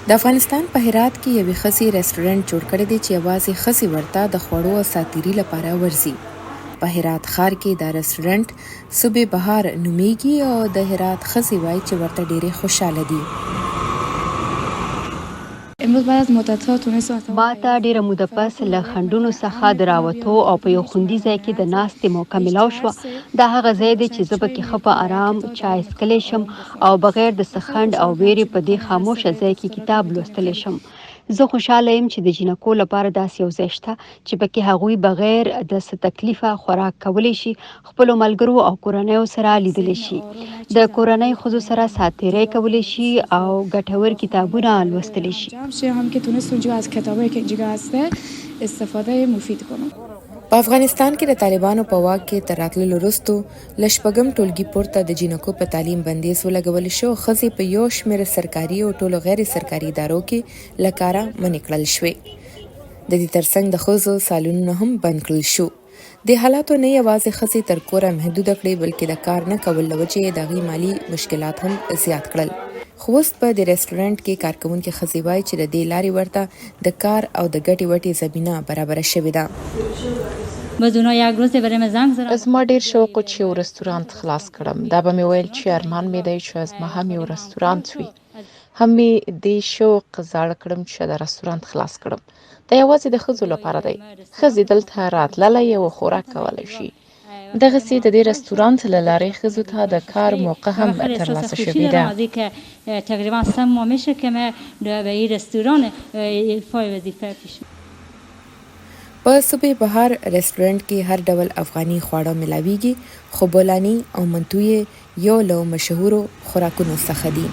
د افغانستان په هرات کې یوې ښځې ریسټورنټ جوړ کړی دی چې یوازې ښځې ورته د خوړو او ساتیري لپاره ورځي. په هرات ښار کې دا ریسټورنټ صبح بهار نومیږي او د هرات ښځې وایي چې ورته ډېرې خوشحاله دي. امروز بعد از مدت‌ها تونستم ما ته ډیره موده پس له خنډونو څخه د راوتو او په یو خوندي ځای کې د ناستې موقع میلاو شوه. دا هغه ځای دی چې زه پکې ښه په آرام چای څښلی شم او بغیر د څه خنډ او ویرې په دې خاموشه ځای کې کتاب لوستلی شم. زه خوشحاله یم چې د جینکو لپاره داسې یو ځای شته چې پکې هغوی بغیر د څه تکلیفه خوراک کولی شي، خپلو ملګرو او کورنیو سره لیدلی شي، د کورنۍ ښځو سره ساعتېرۍ کولی شي او ګټور کتابونه لوستلی شي. هم که تونست اونجا از کتابایی که اینجا هسته استفاده مفید کنم. په افغانستان کې د طالبانو په واک کې تر راتللو وروستو له شپږم ټولګي پورته د جینکو په تعلیم بندیز ولګول شو. ښځې په یو شمېر سرکاري او ټولو غیر سرکاري ادارو کې له کاره منې کړل شوې. د دې ترڅنګ د ښځو سالونونه هم بند کړل شو. د حالاتو نه یوازې ښځې تر کوره محدوده کړې بلکې د کار نه کول له وجې د هغوی مالي مشکلات هم زیات کړل. خو اوس په د ریسټورنټ کې کارکوونکې ښځې وایي چې د دې لارې ورته د کار او د ګټې وټې زمینه برابره شوې ده. زما ډیر شوق و چې یو رستورانت خلاص کړم. دا به مې ویل چې ارمان مې دی چې زما هم یو رستورانت وي. هم مې دې شوق زاړه کړم چې دا رستورانت خلاص کړم. دا یوازې د ښځو لپاره دی. ښځې دلته راتللی او خوراک کولی شي. دغسې د دې رستورانت له لارې ښځو ته د کار موقع هم ترلاسه شوې ده. په صبح بهار ریسټورنټ کې هر ډول افغاني خواړه ملاویږي، خو بولاني او منتو یې یو له مشهورو خوراکونو څخه دي.